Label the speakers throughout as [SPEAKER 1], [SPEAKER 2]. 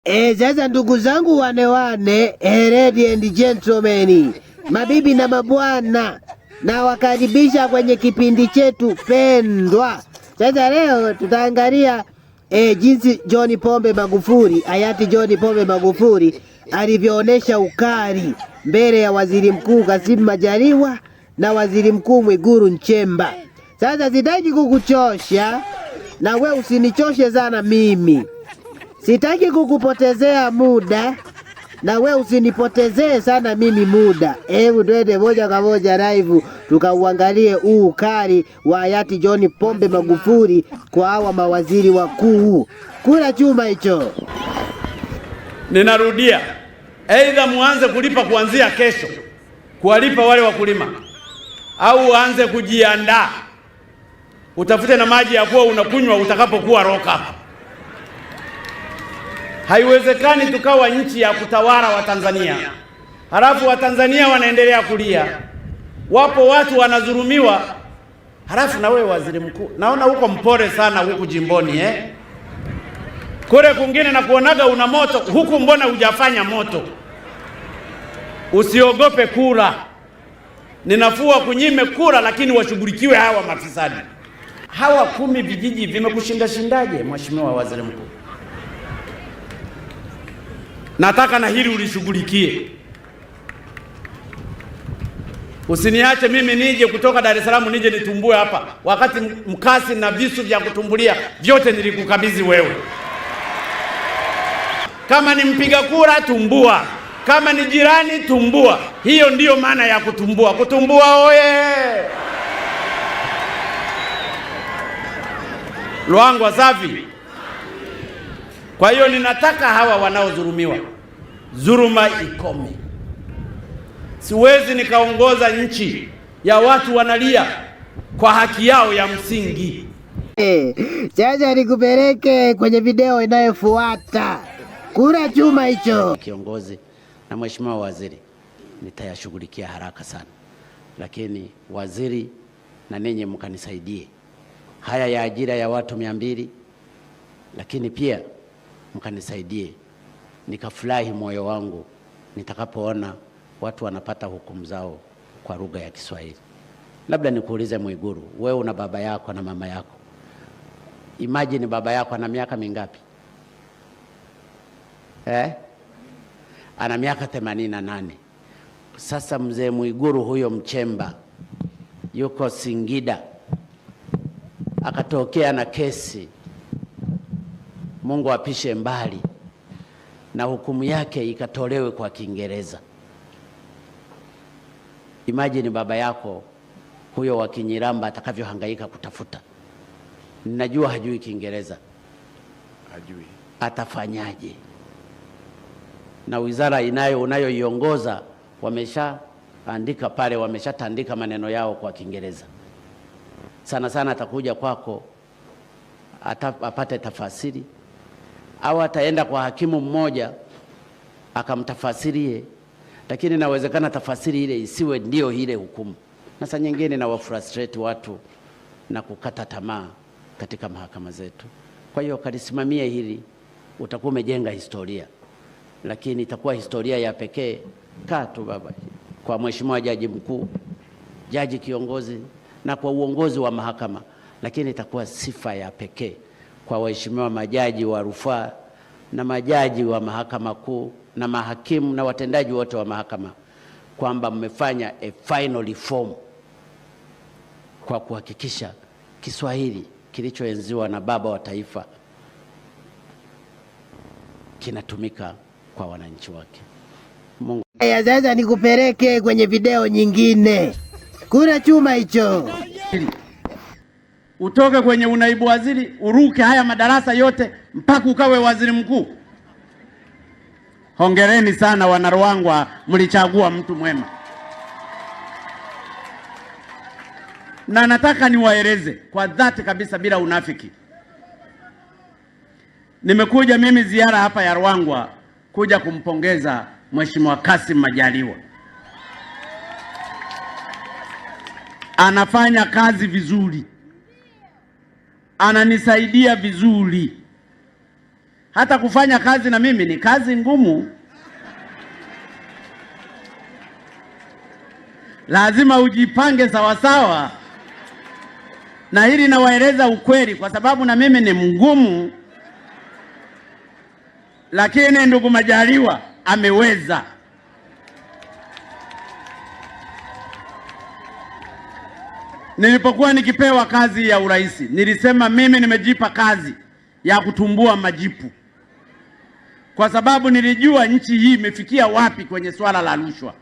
[SPEAKER 1] Sasa ndugu zangu wane, ladies and gentlemen, mabibi na mabwana, na wakaribisha kwenye kipindi chetu pendwa. Sasa leo tutaangalia jinsi John Pombe Magufuli, hayati John Pombe Magufuli alivyoonesha ukali mbele ya Waziri Mkuu Kassim Majaliwa na Waziri Mkuu Mwigulu Nchemba. Sasa sitaki kukuchosha na we usinichoshe sana mimi. Sitaki kukupotezea muda na we usinipotezee sana mimi muda. Hebu twende moja kwa moja live tukauangalie ukali wa hayati John Pombe Magufuli kwa hawa mawaziri wakuu. Kula chuma hicho.
[SPEAKER 2] Ninarudia, aidha muanze kulipa kuanzia kesho, kuwalipa wale wakulima, au uanze kujiandaa utafute na maji ya kuwa unakunywa utakapokuwa roka. Haiwezekani tukawa nchi ya kutawala wa Tanzania halafu wa Tanzania wanaendelea kulia. Wapo watu wanadhulumiwa, halafu na wewe waziri mkuu naona huko mpore sana huku jimboni kule kungine na kuonaga una moto, huku mbona hujafanya moto? Usiogope kura, ninafua kunyime kura, lakini washughulikiwe hawa mafisadi. Hawa 10 vijiji vimekushinda-shindaje Mheshimiwa Waziri Mkuu? Nataka na hili ulishughulikie. Usiniache mimi nije kutoka Dar es Salaam nije nitumbue hapa, wakati mkasi na visu vya kutumbulia vyote nilikukabidhi wewe. Kama ni mpiga kura tumbua, kama ni jirani tumbua. Hiyo ndiyo maana ya kutumbua. Kutumbua oye! Luangwa safi. Kwa hiyo ninataka hawa wanaodhulumiwa, dhuluma ikome. Siwezi nikaongoza nchi ya watu wanalia kwa haki yao ya msingi.
[SPEAKER 1] Sasa nikupeleke kwenye video inayofuata. Kula chuma hicho.
[SPEAKER 3] Kiongozi na Mheshimiwa Waziri, nitayashughulikia haraka sana, lakini waziri na ninyi mkanisaidie haya ya ajira ya watu 200, lakini pia mkanisaidie nikafurahi moyo wangu nitakapoona watu wanapata hukumu zao kwa lugha ya Kiswahili. Labda nikuulize Mwigulu, wewe una baba yako na mama yako. Imagine baba yako ana miaka mingapi? Ana miaka 88. Sasa mzee Mwigulu huyo Mchemba yuko Singida, akatokea na kesi, Mungu apishe mbali, na hukumu yake ikatolewe kwa Kiingereza. Imagine baba yako huyo wa Kinyiramba atakavyohangaika kutafuta. Ninajua hajui Kiingereza. Hajui. Atafanyaje? Na wizara unayoiongoza wameshaandika pale, wameshatandika maneno yao kwa Kiingereza. Sana sana atakuja kwako apate tafasiri, au ataenda kwa hakimu mmoja akamtafasirie, lakini inawezekana tafasiri ile isiwe ndio ile hukumu. Na saa nyingine na wafrustrate watu na kukata tamaa katika mahakama zetu. Kwa hiyo kalisimamia hili, utakuwa umejenga historia, lakini itakuwa historia ya pekee tu baba kwa Mheshimiwa Jaji Mkuu, jaji kiongozi, na kwa uongozi wa mahakama, lakini itakuwa sifa ya pekee kwa waheshimiwa majaji wa rufaa na majaji wa mahakama kuu na mahakimu na watendaji wote wa mahakama, kwamba mmefanya a final reform kwa kuhakikisha Kiswahili kilichoenziwa na baba wa taifa kinatumika kwa wananchi wake. Mungu.
[SPEAKER 1] Sasa nikupeleke kwenye video nyingine. Kula chuma hicho.
[SPEAKER 2] Utoke kwenye unaibu waziri uruke haya madarasa yote mpaka ukawe waziri mkuu. Hongereni sana wana Ruangwa, mlichagua mtu mwema. Na nataka niwaeleze kwa dhati kabisa bila unafiki. Nimekuja mimi ziara hapa ya Ruangwa kuja kumpongeza Mheshimiwa Kassim Majaliwa. Anafanya kazi vizuri, ananisaidia vizuri, hata kufanya kazi na mimi ni kazi ngumu. Lazima ujipange sawasawa, na hili nawaeleza ukweli kwa sababu na mimi ni mgumu, lakini ndugu Majaliwa ameweza. Nilipokuwa nikipewa kazi ya urais, nilisema mimi nimejipa kazi ya kutumbua majipu, kwa sababu nilijua nchi hii imefikia wapi kwenye swala la rushwa.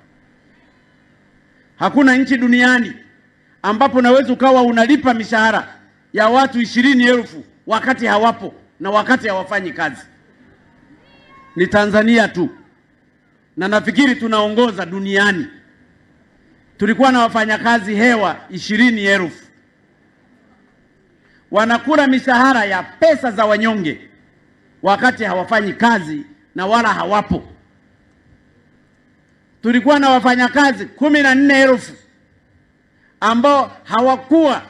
[SPEAKER 2] Hakuna nchi duniani ambapo naweza ukawa unalipa mishahara ya watu 20,000 wakati hawapo na wakati hawafanyi kazi. Ni Tanzania tu, na nafikiri tunaongoza duniani. Tulikuwa na wafanyakazi hewa 20,000 wanakula mishahara ya pesa za wanyonge wakati hawafanyi kazi na wala hawapo. Tulikuwa na wafanyakazi 14,000 ambao hawakuwa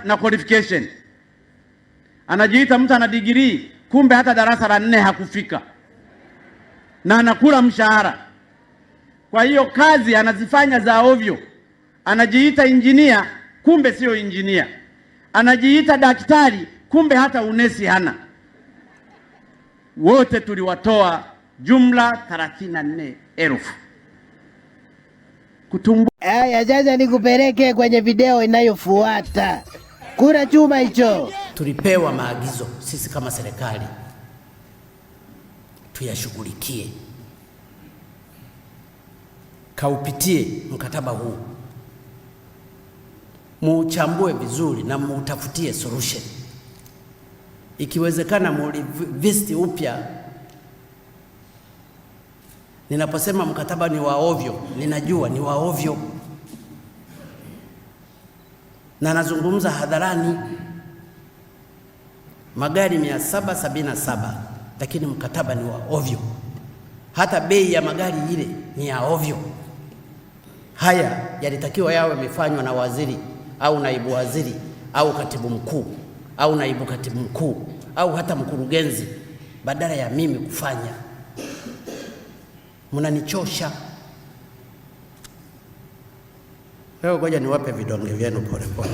[SPEAKER 2] na qualification. Anajiita mtu ana degree, kumbe hata darasa la 4 hakufika, na anakula mshahara. Kwa hiyo kazi anazifanya za ovyo. Anajiita injinia, kumbe sio injinia. Anajiita daktari, kumbe hata unesi hana. Wote tuliwatoa jumla 34,000.
[SPEAKER 1] Aya, sasa nikupeleke kwenye video inayofuata. Kura chuma hicho.
[SPEAKER 3] Tulipewa maagizo sisi kama serikali tuyashughulikie. Kaupitie mkataba huu, muuchambue vizuri na muutafutie solution. Ikiwezekana mulivisti upya. Ninaposema mkataba ni wa ovyo, ninajua ni wa ovyo, na nazungumza hadharani. Magari 777, lakini mkataba ni wa ovyo. Hata bei ya magari ile ni ya ovyo. Haya yalitakiwa yawe yamefanywa na waziri au naibu waziri au katibu mkuu au naibu katibu mkuu au hata mkurugenzi, badala ya mimi kufanya. Mnanichosha. Leo ngoja niwape vidonge vyenu pole pole.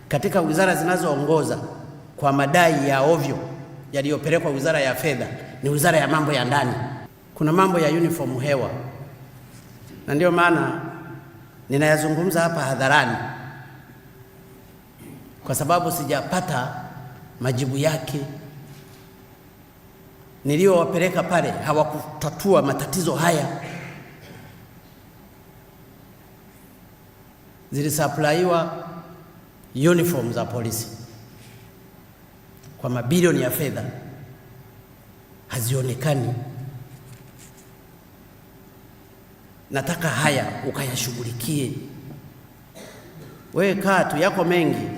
[SPEAKER 3] Katika wizara zinazoongoza kwa madai ya ovyo yaliyopelekwa Wizara ya Fedha ni Wizara ya Mambo ya Ndani. Kuna mambo ya uniform hewa, na ndio maana ninayazungumza hapa hadharani, kwa sababu sijapata majibu yake. Niliowapeleka pale hawakutatua matatizo haya. Zilisaplaiwa uniform za polisi kwa mabilioni ya fedha, hazionekani. Nataka haya ukayashughulikie. Wewe kaa tu, yako mengi.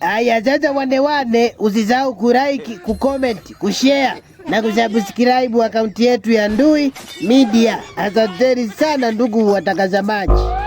[SPEAKER 1] Aya, sasa wane, usisahau kulike, kucomment, kushare na kusubscribe akaunti yetu ya Ndui Media. Asanteni sana ndugu watazamaji.